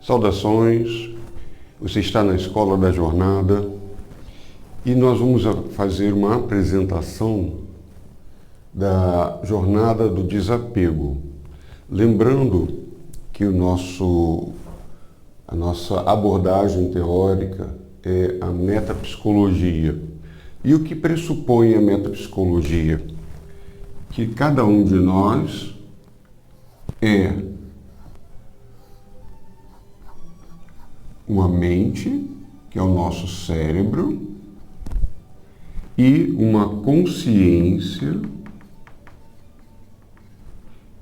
Saudações, você está na Escola da Jornada e nós vamos fazer uma apresentação da Jornada do Desapego. Lembrando que a nossa abordagem teórica é a metapsicologia. E o que pressupõe a metapsicologia? Que cada um de nós é uma mente, que é o nosso cérebro, e uma consciência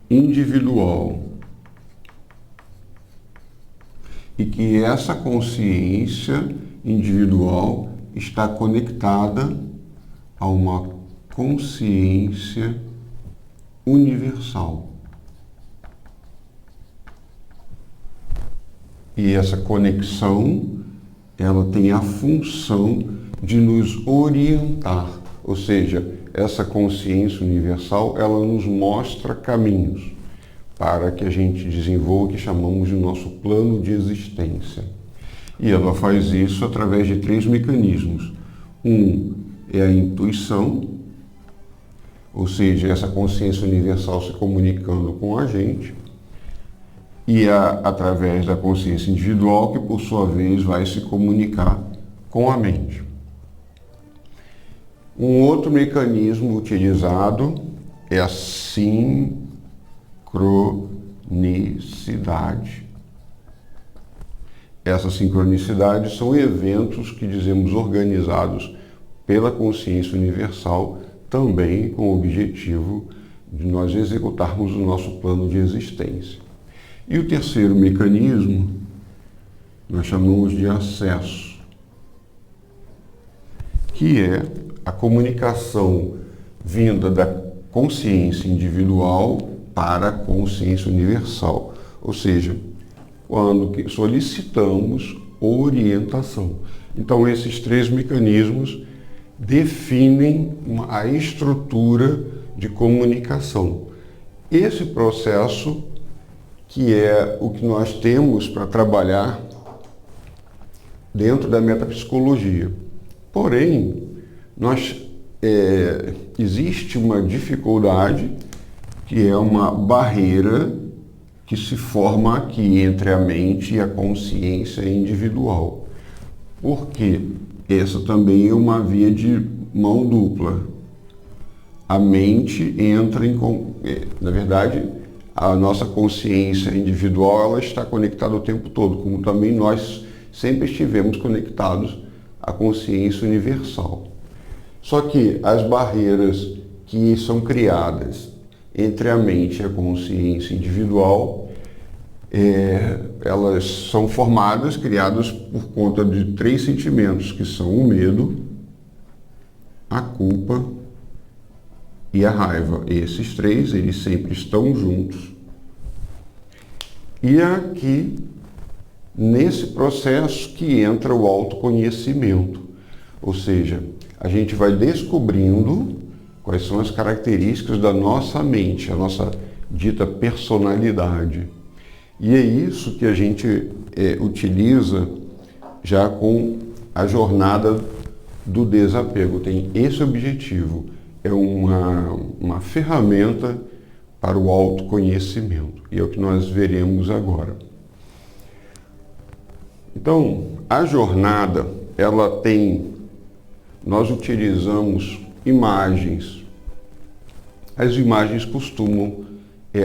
individual. E que essa consciência individual está conectada a uma consciência universal. E essa conexão, ela tem a função de nos orientar, ou seja, essa consciência universal, ela nos mostra caminhos para que a gente desenvolva o que chamamos de nosso plano de existência. E ela faz isso através de 3 mecanismos. Um é a intuição, ou seja, essa consciência universal se comunicando com a gente, e através da consciência individual, que por sua vez vai se comunicar com a mente. Um outro mecanismo utilizado é a sincronicidade. Essas sincronicidades são eventos que dizemos organizados pela consciência universal, também com o objetivo de nós executarmos o nosso plano de existência. E o terceiro mecanismo nós chamamos de acesso, que é a comunicação vinda da consciência individual para a consciência universal, ou seja, quando solicitamos orientação. Então, esses 3 mecanismos definem a estrutura de comunicação. Esse processo que é o que nós temos para trabalhar dentro da metapsicologia. Porém, existe uma dificuldade, que é uma barreira que se forma aqui entre a mente e a consciência individual. Porque essa também é uma via de mão dupla. A mente entra na verdade, a nossa consciência individual, ela está conectada o tempo todo, como também nós sempre estivemos conectados à consciência universal. Só que as barreiras que são criadas entre a mente e a consciência individual, elas são criadas por conta de 3 sentimentos, que são o medo, a culpa e a raiva. Esses 3, eles sempre estão juntos. E aqui, nesse processo, que entra o autoconhecimento. Ou seja, a gente vai descobrindo quais são as características da nossa mente, a nossa dita personalidade. E é isso que a gente utiliza já com a jornada do desapego. Tem esse objetivo. É uma ferramenta para o autoconhecimento. E é o que nós veremos agora. Então, a jornada, nós utilizamos imagens. As imagens costumam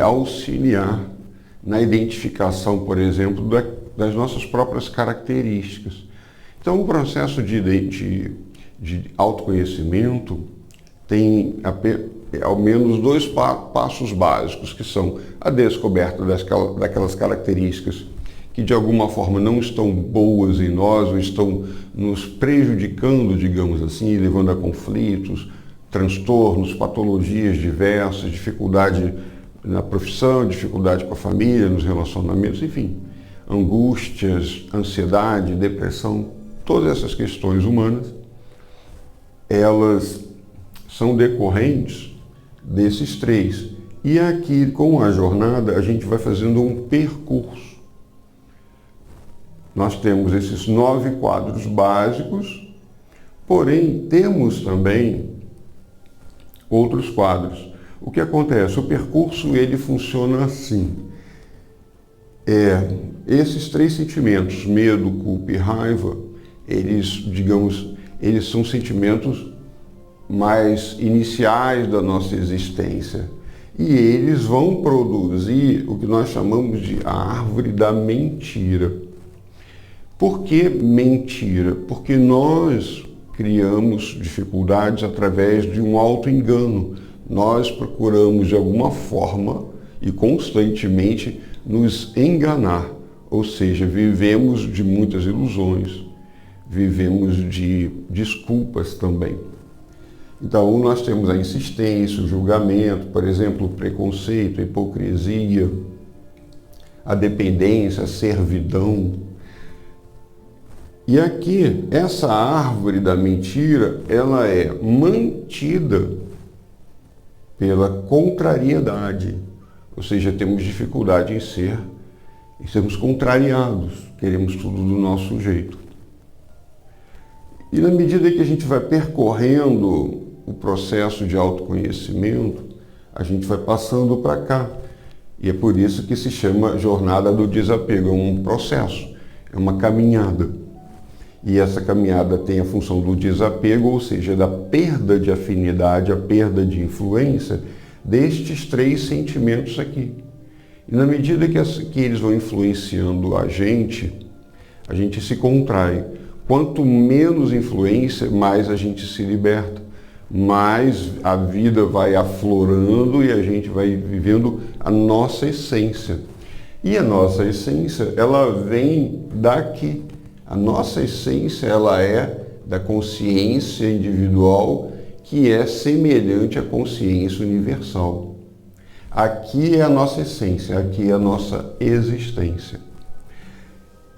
auxiliar na identificação, por exemplo, das nossas próprias características. Então, o processo de autoconhecimento tem ao menos 2 passos básicos, que são a descoberta daquelas características que de alguma forma não estão boas em nós ou estão nos prejudicando, digamos assim, levando a conflitos, transtornos, patologias diversas, dificuldade na profissão, dificuldade com a família, nos relacionamentos, enfim, angústias, ansiedade, depressão, todas essas questões humanas, elas são decorrentes desses 3. E aqui, com a jornada, a gente vai fazendo um percurso Nós temos esses 9 quadros básicos, porém temos também outros quadros. O que acontece? O percurso ele funciona assim. Esses 3 sentimentos, medo, culpa e raiva, eles são sentimentos mais iniciais da nossa existência. E eles vão produzir o que nós chamamos de a árvore da mentira. Por que mentira? Porque nós criamos dificuldades através de um auto-engano. Nós procuramos de alguma forma e constantemente nos enganar, ou seja, vivemos de muitas ilusões, vivemos de desculpas também. Então, nós temos a insistência, o julgamento, por exemplo, o preconceito, a hipocrisia, a dependência, a servidão. E aqui, essa árvore da mentira, ela é mantida pela contrariedade. Ou seja, temos dificuldade em sermos contrariados, queremos tudo do nosso jeito. E na medida que a gente vai percorrendo o processo de autoconhecimento, a gente vai passando para cá. E é por isso que se chama jornada do desapego, é um processo, é uma caminhada. E essa caminhada tem a função do desapego, ou seja, da perda de afinidade, a perda de influência destes 3 sentimentos aqui. E na medida que eles vão influenciando a gente se contrai. Quanto menos influência, mais a gente se liberta, mais a vida vai aflorando e a gente vai vivendo a nossa essência. E a nossa essência, ela vem daqui. A nossa essência, ela é da consciência individual que é semelhante à consciência universal. Aqui é a nossa essência, aqui é a nossa existência.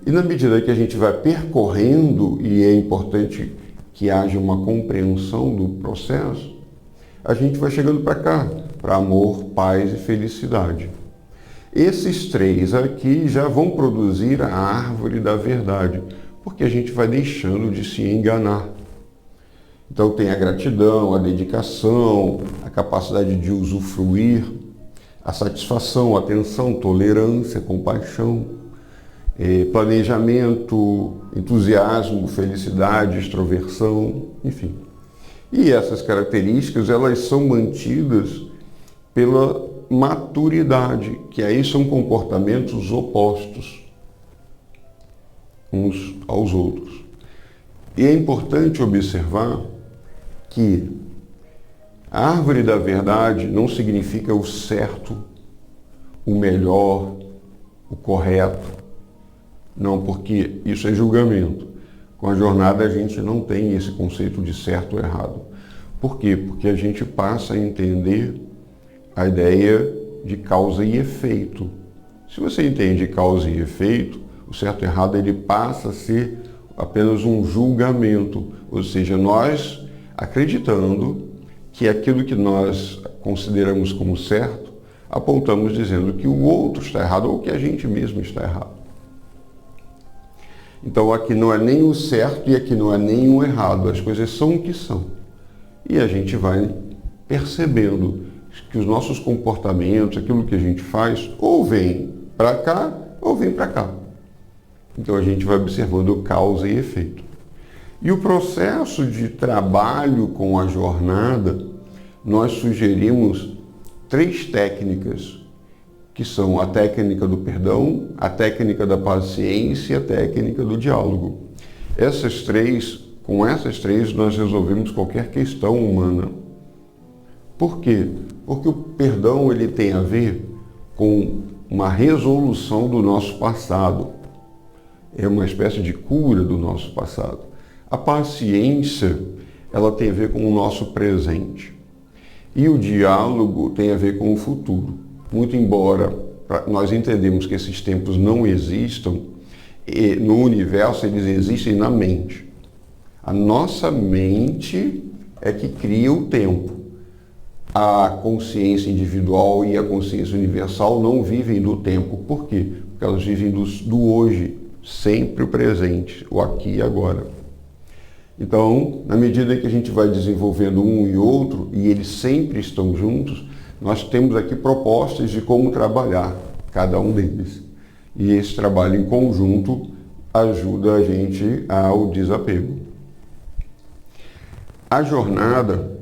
E na medida que a gente vai percorrendo, e é importante que haja uma compreensão do processo, a gente vai chegando para cá, para amor, paz e felicidade. Esses 3 aqui já vão produzir a árvore da verdade, porque a gente vai deixando de se enganar. Então tem a gratidão, a dedicação, a capacidade de usufruir, a satisfação, a atenção, tolerância, compaixão, planejamento, entusiasmo, felicidade, extroversão, enfim. E essas características, elas são mantidas pela maturidade, que aí são comportamentos opostos uns aos outros. E é importante observar que a árvore da verdade não significa o certo, o melhor, o correto. Não, porque isso é julgamento. Com a jornada a gente não tem esse conceito de certo ou errado. Por quê? Porque a gente passa a entender a ideia de causa e efeito. Se você entende causa e efeito, o certo e errado ele passa a ser apenas um julgamento, ou seja, nós acreditando que aquilo que nós consideramos como certo, apontamos dizendo que o outro está errado ou que a gente mesmo está errado. Então aqui não é nem o certo e aqui não é nem o errado, as coisas são o que são. E a gente vai percebendo que os nossos comportamentos, aquilo que a gente faz, ou vem para cá ou vem para cá. Então a gente vai observando causa e efeito. E o processo de trabalho com a jornada, nós sugerimos 3 técnicas, que são a técnica do perdão, a técnica da paciência e a técnica do diálogo. Com essas três nós resolvemos qualquer questão humana. Por quê? Porque o perdão ele tem a ver com uma resolução do nosso passado. É uma espécie de cura do nosso passado. A paciência, ela tem a ver com o nosso presente. E o diálogo tem a ver com o futuro. Muito embora nós entendemos que esses tempos não existam, no universo eles existem na mente. A nossa mente é que cria o tempo. A consciência individual e a consciência universal não vivem do tempo. Por quê? Porque elas vivem do hoje. sempre o presente, o aqui e agora. Então, na medida em que a gente vai desenvolvendo um e outro, e eles sempre estão juntos, nós temos aqui propostas de como trabalhar cada um deles. E esse trabalho em conjunto ajuda a gente ao desapego. A jornada,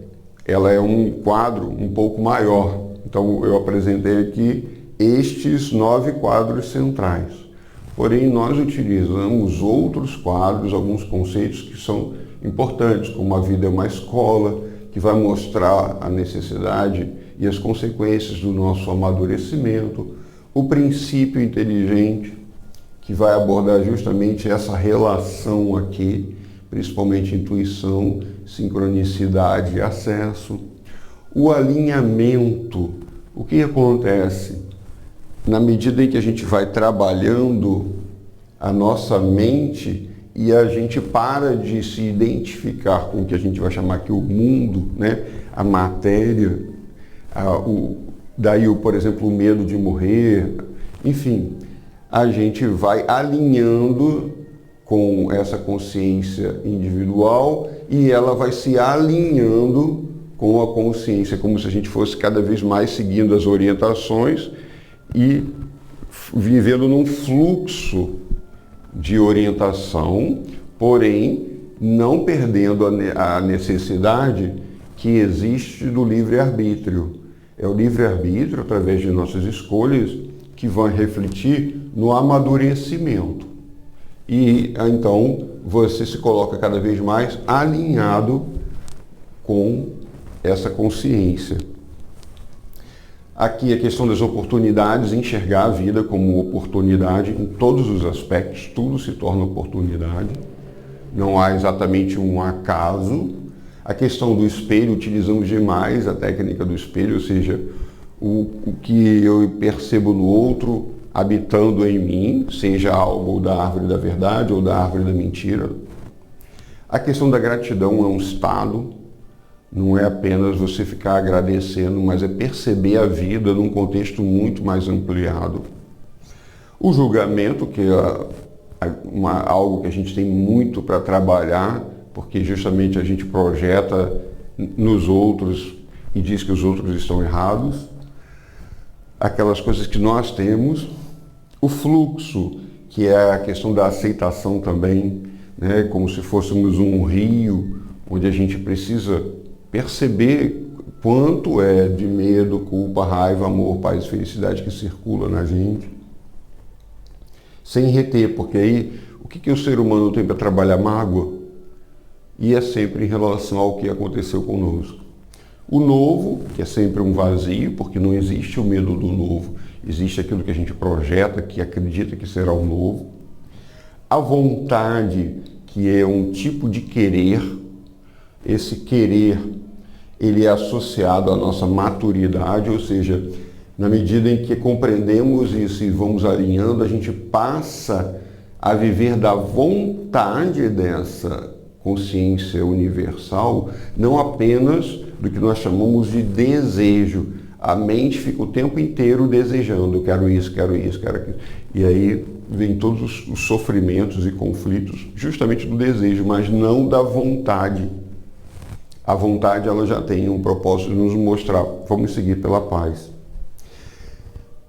ela é um quadro um pouco maior. Então, eu apresentei aqui estes 9 quadros centrais. Porém, nós utilizamos outros quadros, alguns conceitos que são importantes, como a vida é uma escola, que vai mostrar a necessidade e as consequências do nosso amadurecimento, o princípio inteligente, que vai abordar justamente essa relação aqui, principalmente intuição, sincronicidade e acesso. O alinhamento, o que acontece? Na medida em que a gente vai trabalhando a nossa mente e a gente para de se identificar com o que a gente vai chamar aqui o mundo, né? A matéria, daí, por exemplo, o medo de morrer, enfim, a gente vai alinhando com essa consciência individual e ela vai se alinhando com a consciência, como se a gente fosse cada vez mais seguindo as orientações e vivendo num fluxo de orientação, porém não perdendo a necessidade que existe do livre-arbítrio. É o livre-arbítrio, através de nossas escolhas, que vai refletir no amadurecimento. E então você se coloca cada vez mais alinhado com essa consciência. Aqui a questão das oportunidades, enxergar a vida como oportunidade em todos os aspectos, tudo se torna oportunidade, não há exatamente um acaso. A questão do espelho, utilizamos demais a técnica do espelho, ou seja, o que eu percebo no outro habitando em mim, seja algo da árvore da verdade ou da árvore da mentira. A questão da gratidão é um estado, não é apenas você ficar agradecendo, mas é perceber a vida num contexto muito mais ampliado. O julgamento, que é algo que a gente tem muito para trabalhar, porque justamente a gente projeta nos outros e diz que os outros estão errados. Aquelas coisas que nós temos. O fluxo, que é a questão da aceitação também, né? Como se fôssemos um rio, onde a gente precisa perceber quanto é de medo, culpa, raiva, amor, paz e felicidade que circula na gente. Sem reter, porque aí o que o ser humano tem para trabalhar? Mágoa. E é sempre em relação ao que aconteceu conosco. O novo, que é sempre um vazio, porque não existe o medo do novo, existe aquilo que a gente projeta, que acredita que será o novo. A vontade, que é um tipo de querer, esse querer, ele é associado à nossa maturidade, ou seja, na medida em que compreendemos isso e vamos alinhando, a gente passa a viver da vontade dessa consciência universal, não apenas do que nós chamamos de desejo. A mente fica o tempo inteiro desejando, eu quero isso, quero isso, quero aquilo. E aí vem todos os sofrimentos e conflitos justamente do desejo, mas não da vontade. A vontade, ela já tem um propósito de nos mostrar, vamos seguir pela paz.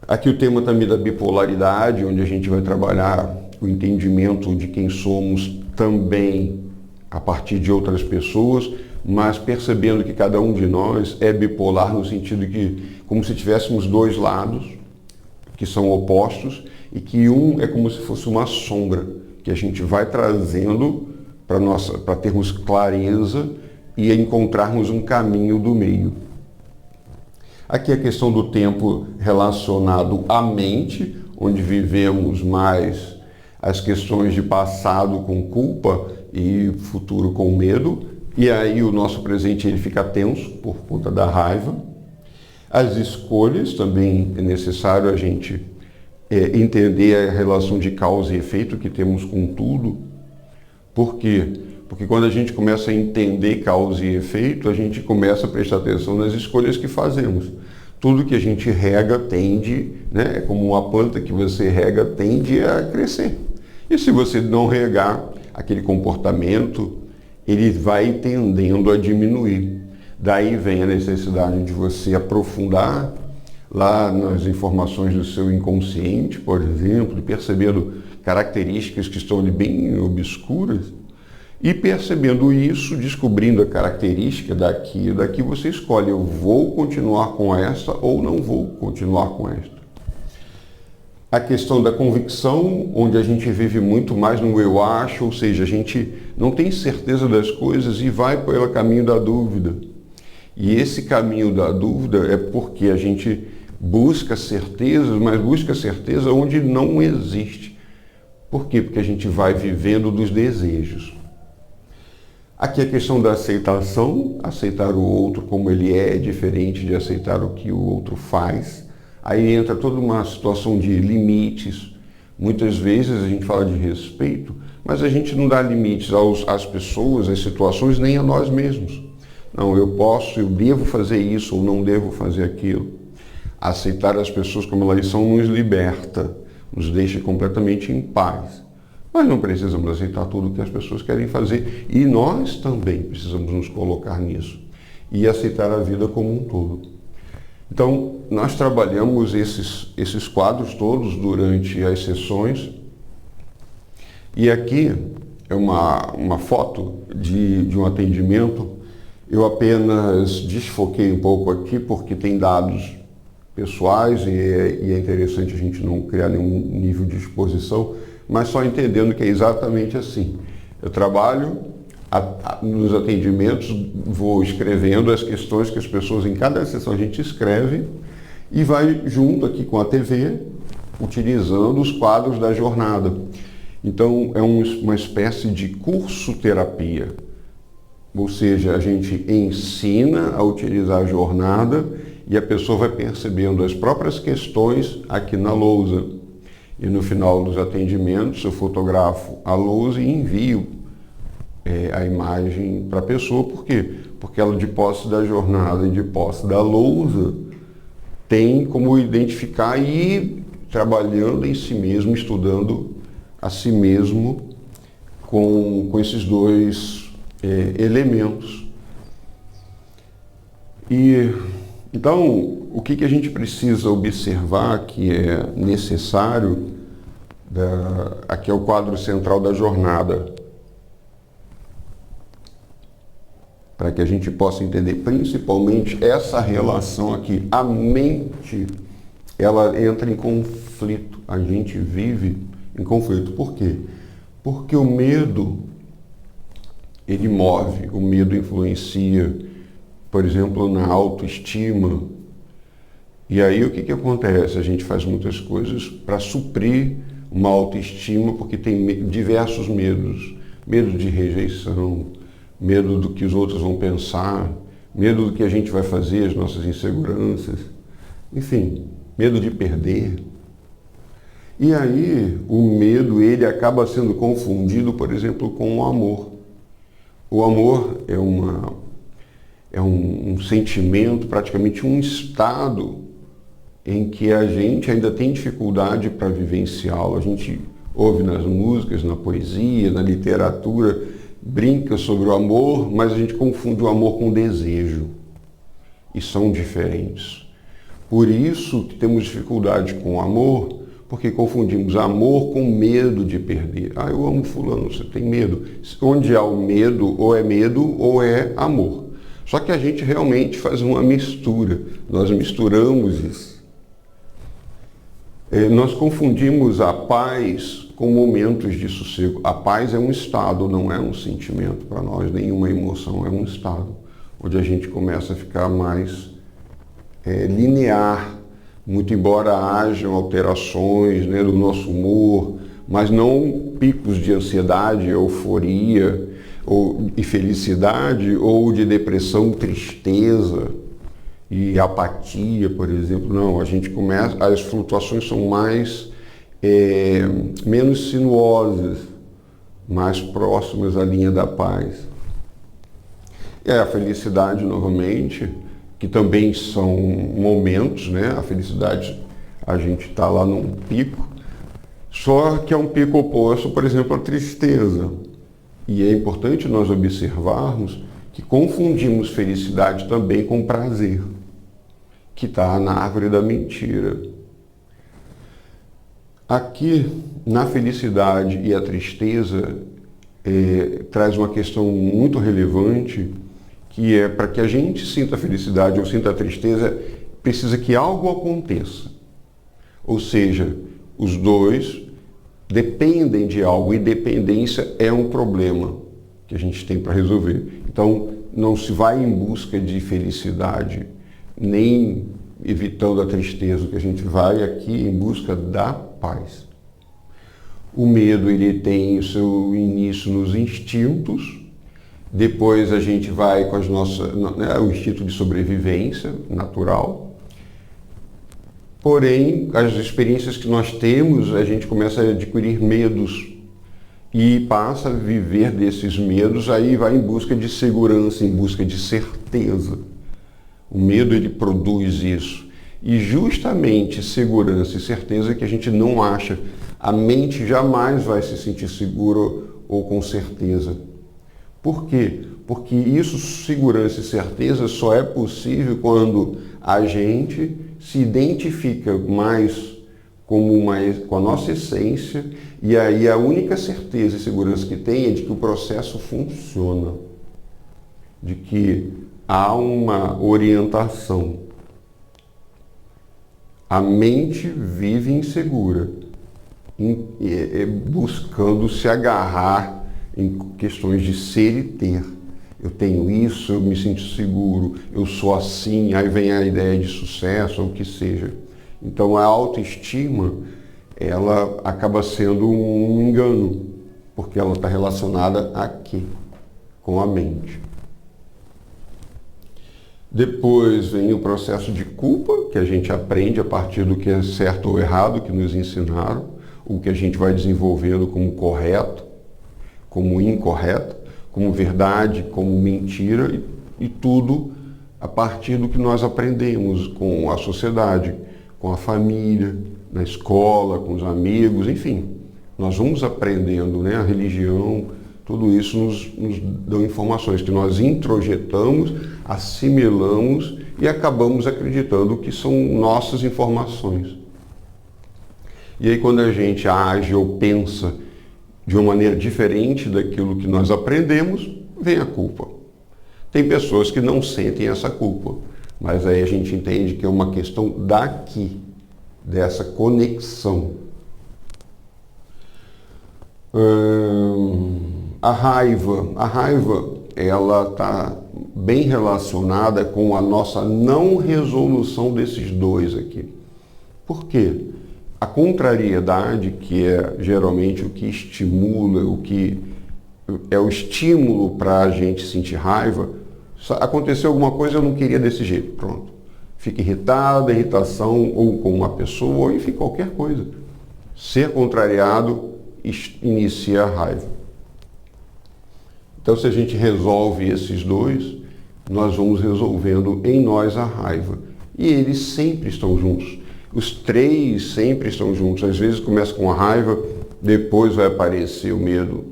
Aqui o tema também da bipolaridade, onde a gente vai trabalhar o entendimento de quem somos também a partir de outras pessoas, mas percebendo que cada um de nós é bipolar no sentido que, como se tivéssemos dois lados que são opostos e que um é como se fosse uma sombra que a gente vai trazendo para termos clareza e encontrarmos um caminho do meio. Aqui a questão do tempo relacionado à mente, onde vivemos mais as questões de passado com culpa e futuro com medo, e aí o nosso presente ele fica tenso por conta da raiva. As escolhas, também é necessário a gente entender a relação de causa e efeito que temos com tudo. Por quê? Porque quando a gente começa a entender causa e efeito, a gente começa a prestar atenção nas escolhas que fazemos. Tudo que a gente rega tende, né, é como uma planta que você rega, tende a crescer. E se você não regar, aquele comportamento, ele vai tendendo a diminuir. Daí vem a necessidade de você aprofundar lá nas informações do seu inconsciente, por exemplo, percebendo características que estão ali bem obscuras, e percebendo isso, descobrindo a característica daqui você escolhe, eu vou continuar com essa ou não vou continuar com esta. A questão da convicção, onde a gente vive muito mais no eu acho, ou seja, a gente não tem certeza das coisas e vai pelo caminho da dúvida. E esse caminho da dúvida é porque a gente busca certezas, mas busca certeza onde não existe. Por quê? Porque a gente vai vivendo dos desejos. Aqui a questão da aceitação, aceitar o outro como ele é, diferente de aceitar o que o outro faz. Aí entra toda uma situação de limites. Muitas vezes a gente fala de respeito, mas a gente não dá limites às pessoas, às situações, nem a nós mesmos. Não, eu devo fazer isso ou não devo fazer aquilo. Aceitar as pessoas como elas são nos liberta, nos deixa completamente em paz. Mas não precisamos aceitar tudo o que as pessoas querem fazer e nós também precisamos nos colocar nisso e aceitar a vida como um todo. Então, nós trabalhamos esses quadros todos durante as sessões e aqui é uma foto de um atendimento. Eu apenas desfoquei um pouco aqui porque tem dados pessoais e é interessante a gente não criar nenhum nível de exposição, mas só entendendo que é exatamente assim. Eu trabalho nos atendimentos, vou escrevendo as questões que as pessoas, em cada sessão a gente escreve e vai junto aqui com a TV, utilizando os quadros da jornada. Então é uma espécie de curso-terapia. Ou seja, a gente ensina a utilizar a jornada e a pessoa vai percebendo as próprias questões aqui na lousa. E no final dos atendimentos eu fotografo a lousa e envio a imagem para a pessoa. Por quê? Porque ela, de posse da jornada e de posse da lousa, tem como identificar e ir trabalhando em si mesmo, estudando a si mesmo com esses dois elementos. E então, o que a gente precisa observar que é necessário, aqui é o quadro central da jornada, para que a gente possa entender principalmente essa relação aqui. A mente, ela entra em conflito, a gente vive em conflito. Por quê? Porque o medo, ele move, o medo influencia, por exemplo, na autoestima. E aí o que acontece? A gente faz muitas coisas para suprir uma autoestima, porque tem diversos medos. Medo de rejeição, medo do que os outros vão pensar, medo do que a gente vai fazer, as nossas inseguranças. Enfim, medo de perder. E aí o medo, ele acaba sendo confundido, por exemplo, com o amor. O amor é um sentimento, praticamente um estado em que a gente ainda tem dificuldade para vivenciá-lo. A gente ouve nas músicas, na poesia, na literatura, brinca sobre o amor, mas a gente confunde o amor com o desejo. E são diferentes. Por isso que temos dificuldade com o amor, porque confundimos amor com medo de perder. Ah, eu amo fulano, você tem medo. Onde há o medo ou é amor. Só que a gente realmente faz uma mistura. Nós misturamos isso. Nós confundimos a paz com momentos de sossego. A paz é um estado, não é um sentimento para nós, nenhuma emoção, é um estado, onde a gente começa a ficar mais linear, muito embora hajam alterações, né, do nosso humor, mas não picos de ansiedade, euforia e felicidade, ou de depressão, tristeza e apatia, por exemplo. Não, a gente começa, as flutuações são menos sinuosas, mais próximas à linha da paz. A felicidade, novamente, que também são momentos, né? A felicidade, a gente está lá num pico, Só que é um pico oposto, por exemplo, à tristeza. E é importante nós observarmos que confundimos felicidade também com prazer, que está na árvore da mentira. Aqui, na felicidade e a tristeza, traz uma questão muito relevante, que é para que a gente sinta a felicidade ou sinta a tristeza, precisa que algo aconteça. Ou seja, os dois dependem de algo, e dependência é um problema que a gente tem para resolver. Então, não se vai em busca de felicidade, nem evitando a tristeza, que a gente vai aqui em busca da paz. O medo, ele tem o seu início nos instintos, depois a gente vai com as nossas, o instinto de sobrevivência natural. Porém, as experiências que nós temos, a gente começa a adquirir medos e passa a viver desses medos, aí vai em busca de segurança, em busca de certeza. O medo, ele produz isso. E justamente segurança e certeza que a gente não acha. A mente jamais vai se sentir segura ou com certeza. Por quê? Porque isso, segurança e certeza, só é possível quando a gente se identifica mais com a nossa essência, e aí a única certeza e segurança que tem é de que o processo funciona, de que há uma orientação. A mente vive insegura, buscando se agarrar em questões de ser e ter. Eu tenho isso, eu me sinto seguro, eu sou assim, aí vem a ideia de sucesso ou o que seja. Então a autoestima, ela acaba sendo um engano, porque ela está relacionada aqui, com a mente. Depois vem o processo de culpa, que a gente aprende a partir do que é certo ou errado, que nos ensinaram, o que a gente vai desenvolvendo como correto, como incorreto, como verdade, como mentira, e tudo a partir do que nós aprendemos com a sociedade, com a família, na escola, com os amigos, enfim. Nós vamos aprendendo, né? A religião, tudo isso nos dão informações que nós introjetamos, assimilamos e acabamos acreditando que são nossas informações. E aí quando a gente age ou pensa de uma maneira diferente daquilo que nós aprendemos, vem a culpa. Tem pessoas que não sentem essa culpa, mas aí a gente entende que é uma questão daqui, dessa conexão. A raiva, ela está bem relacionada com a nossa não resolução desses dois aqui. Por quê? A contrariedade, que é geralmente o que estimula, o que é o estímulo para a gente sentir raiva, aconteceu alguma coisa, eu não queria desse jeito, pronto. Fica irritado, irritação ou com uma pessoa, ou enfim, qualquer coisa. Ser contrariado inicia a raiva. Então, se a gente resolve esses dois, nós vamos resolvendo em nós a raiva. E eles sempre estão juntos. Os três sempre estão juntos. Às vezes começa com a raiva, depois vai aparecer o medo.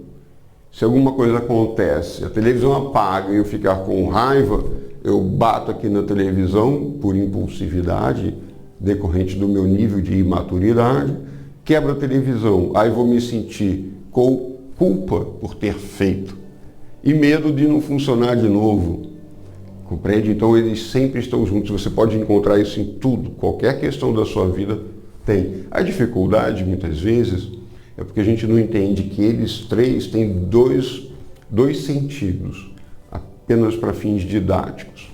Se alguma coisa acontece, a televisão apaga e eu ficar com raiva, eu bato aqui na televisão por impulsividade, decorrente do meu nível de imaturidade, quebro a televisão, aí vou me sentir com culpa por ter feito e medo de não funcionar de novo. Compreende? Então eles sempre estão juntos. Você pode encontrar isso em tudo, qualquer questão da sua vida tem. A dificuldade, muitas vezes, é porque a gente não entende que eles três têm dois sentidos, apenas para fins didáticos.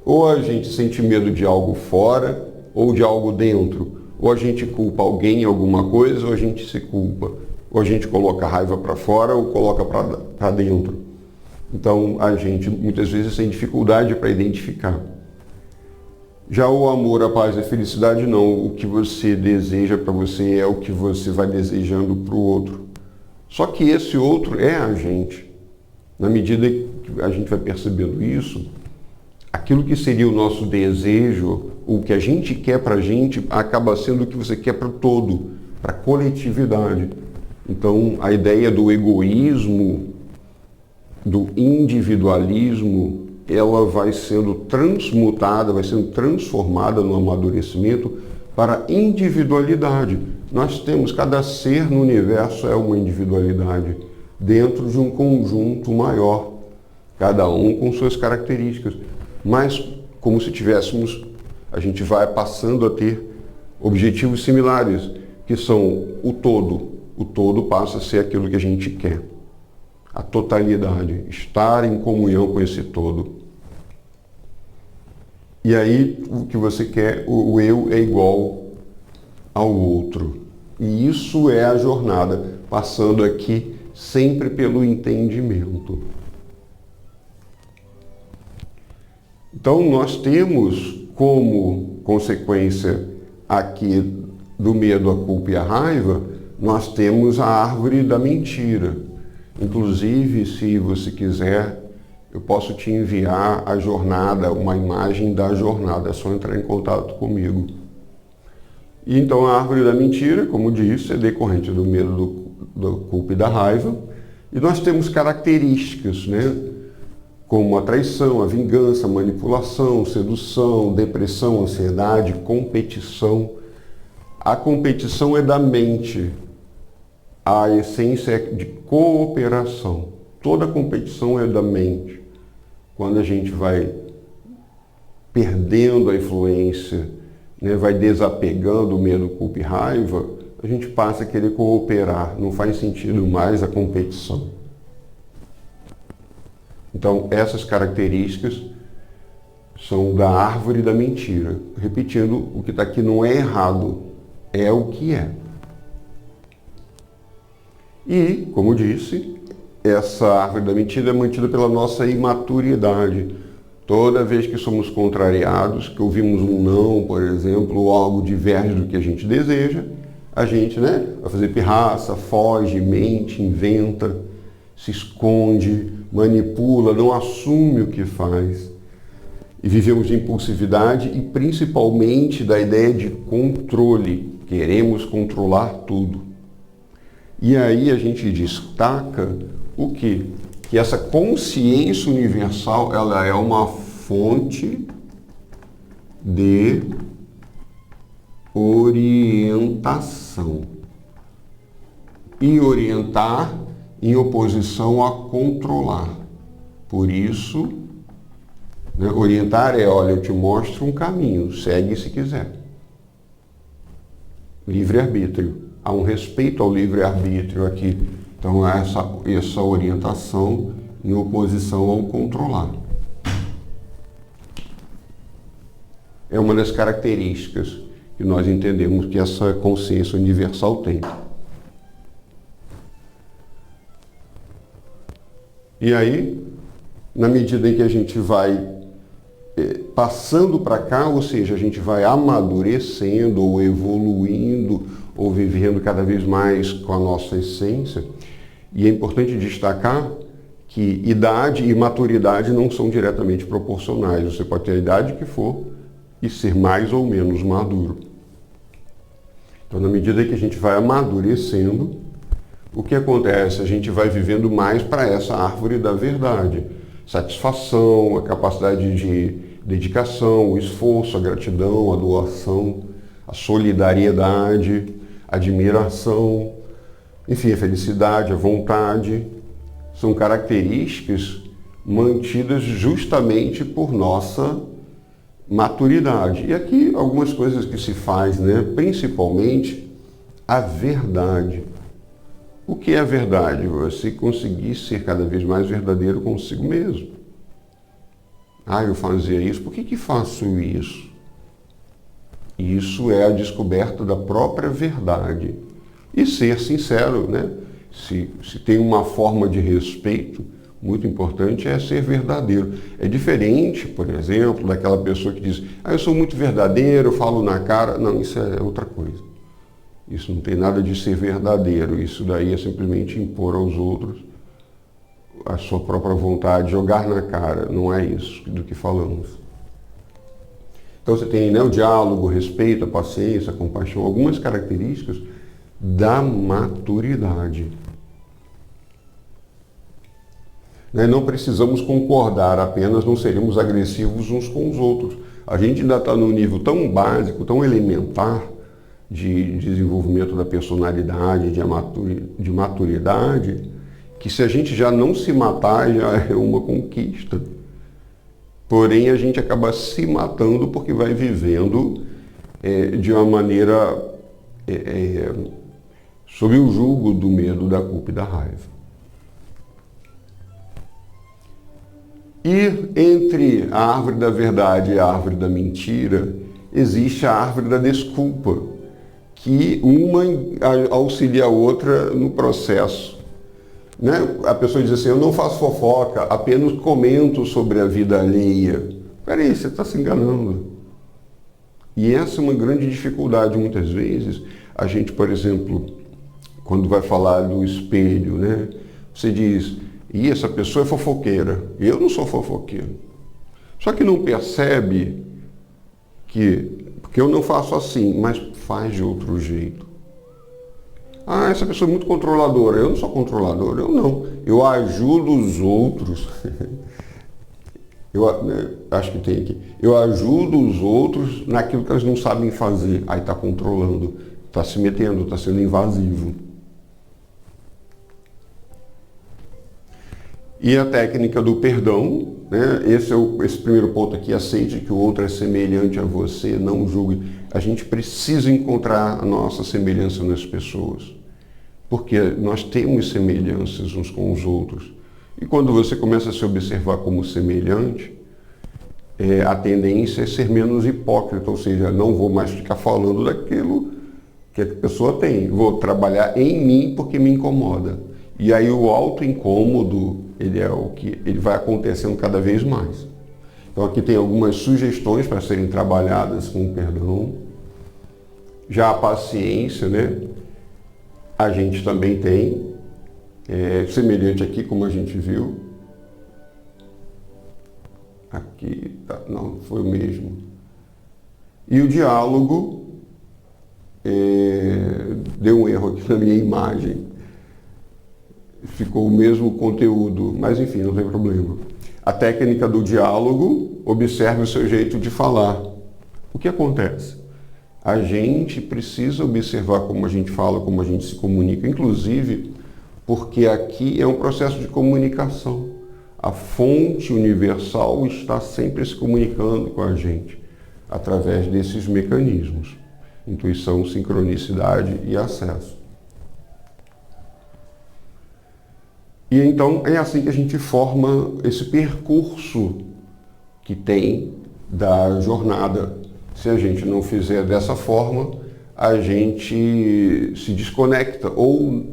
Ou a gente sente medo de algo fora, ou de algo dentro. Ou a gente culpa alguém em alguma coisa, ou a gente se culpa. Ou a gente coloca a raiva para fora, ou coloca para dentro. Então, a gente muitas vezes tem dificuldade para identificar. Já o amor, a paz e a felicidade, não. O que você deseja para você é o que você vai desejando para o outro. Só que esse outro é a gente. Na medida que a gente vai percebendo isso, aquilo que seria o nosso desejo, o que a gente quer para a gente, acaba sendo o que você quer para o todo. para a coletividade. Então, a ideia do egoísmo, do individualismo, ela vai sendo transmutada, vai sendo transformada no amadurecimento para a individualidade. Nós temos, cada ser no universo é uma individualidade, dentro de um conjunto maior, cada um com suas características. Mas, como se tivéssemos, a gente vai passando a ter objetivos similares, que são o todo. O todo passa a ser aquilo que a gente quer. A totalidade, estar em comunhão com esse todo. E aí, o que você quer, o eu é igual ao outro. E isso é a jornada, passando aqui sempre pelo entendimento. Então, nós temos como consequência aqui do medo, a culpa e a raiva, nós temos a árvore da mentira. Inclusive, se você quiser, eu posso te enviar a jornada, uma imagem da jornada, é só entrar em contato comigo. E então a árvore da mentira, como disse, é decorrente do medo, da culpa e da raiva. E nós temos características, né? Como a traição, a vingança, a manipulação, sedução, depressão, ansiedade, competição. A competição é da mente. A essência é de cooperação. Toda competição é da mente. Quando a gente vai perdendo a influência, né, vai desapegando o medo, culpa e raiva, a gente passa a querer cooperar. Não faz sentido mais a competição. Então, essas características são da árvore da mentira. Repetindo, o que está aqui não é errado, é o que é. E, como disse, essa árvore da mentira é mantida pela nossa imaturidade. Toda vez que somos contrariados, que ouvimos um não, por exemplo, ou algo diverge do que a gente deseja, a gente, né, vai fazer pirraça, foge, mente, inventa, se esconde, manipula, não assume o que faz. E vivemos de impulsividade e principalmente da ideia de controle. Queremos controlar tudo. E aí a gente destaca o quê? Que essa consciência universal, ela é uma fonte de orientação. E orientar em oposição a controlar. Por isso, né, orientar é, olha, eu te mostro um caminho, segue se quiser. Livre-arbítrio. Há um respeito ao livre-arbítrio aqui. Então, essa orientação em oposição ao controlar. É uma das características que nós entendemos que essa consciência universal tem. E aí, na medida em que a gente vai passando para cá, ou seja, a gente vai amadurecendo ou evoluindo ou vivendo cada vez mais com a nossa essência. E é importante destacar que idade e maturidade não são diretamente proporcionais. Você pode ter a idade que for e ser mais ou menos maduro. Então, na medida que a gente vai amadurecendo, o que acontece? A gente vai vivendo mais para essa árvore da verdade. Satisfação, a capacidade de dedicação, o esforço, a gratidão, a doação, a solidariedade, a admiração, enfim, a felicidade, a vontade. São características mantidas justamente por nossa maturidade. E aqui algumas coisas que se faz, né? Principalmente a verdade. O que é a verdade? Você conseguir ser cada vez mais verdadeiro consigo mesmo. Ah, eu fazia isso, por que faço isso? Isso é a descoberta da própria verdade. E ser sincero, né? Se tem uma forma de respeito muito importante, é ser verdadeiro. É diferente, por exemplo, daquela pessoa que diz, eu sou muito verdadeiro, eu falo na cara. Não, isso é outra coisa. Isso não tem nada de ser verdadeiro. Isso daí é simplesmente impor aos outros a sua própria vontade, jogar na cara. Não é isso do que falamos. Então você tem, né, o diálogo, o respeito, a paciência, a compaixão, algumas características da maturidade. Não precisamos concordar apenas, não seremos agressivos uns com os outros. A gente ainda está num nível tão básico, tão elementar de desenvolvimento da personalidade, de maturidade, que se a gente já não se matar, já é uma conquista. Porém, a gente acaba se matando porque vai vivendo de uma maneira sob o jugo do medo, da culpa e da raiva. E entre a árvore da verdade e a árvore da mentira, existe a árvore da desculpa, que uma auxilia a outra no processo. A pessoa diz assim, eu não faço fofoca, apenas comento sobre a vida alheia. Peraí, você está se enganando. E essa é uma grande dificuldade muitas vezes. A gente, por exemplo, quando vai falar do espelho, você diz, e essa pessoa é fofoqueira. Eu não sou fofoqueiro. Só que não percebe porque eu não faço assim, mas faz de outro jeito. Ah, essa pessoa é muito controladora. Eu não sou controlador, eu não. Eu ajudo os outros. Acho que tem aqui. Eu ajudo os outros naquilo que eles não sabem fazer. Aí está controlando, está se metendo, está sendo invasivo. E a técnica do perdão, esse primeiro ponto aqui, aceite que o outro é semelhante a você, não julgue. A gente precisa encontrar a nossa semelhança nas pessoas, porque nós temos semelhanças uns com os outros. E quando você começa a se observar como semelhante, a tendência é ser menos hipócrita, ou seja, não vou mais ficar falando daquilo que a pessoa tem, vou trabalhar em mim porque me incomoda. E aí o auto-incômodo, ele vai acontecendo cada vez mais. Então aqui tem algumas sugestões para serem trabalhadas com o perdão. Já a paciência, a gente também tem, semelhante aqui, como a gente viu. Aqui, não, foi o mesmo. E o diálogo, deu um erro aqui na minha imagem. Ficou o mesmo conteúdo, mas enfim, não tem problema. A técnica do diálogo, observe o seu jeito de falar. O que acontece? A gente precisa observar como a gente fala, como a gente se comunica, inclusive porque aqui é um processo de comunicação. A fonte universal está sempre se comunicando com a gente, através desses mecanismos. Intuição, sincronicidade e acesso. E então é assim que a gente forma esse percurso que tem da jornada. Se a gente não fizer dessa forma, a gente se desconecta, ou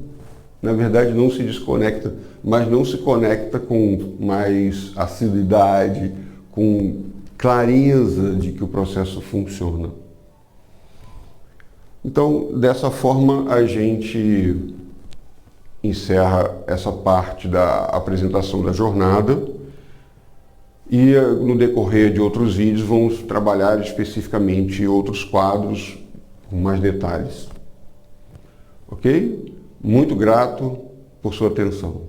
na verdade não se desconecta, mas não se conecta com mais assiduidade, com clareza de que o processo funciona. Então, dessa forma, a gente encerra essa parte da apresentação da jornada e no decorrer de outros vídeos vamos trabalhar especificamente outros quadros com mais detalhes. Ok? Muito grato por sua atenção.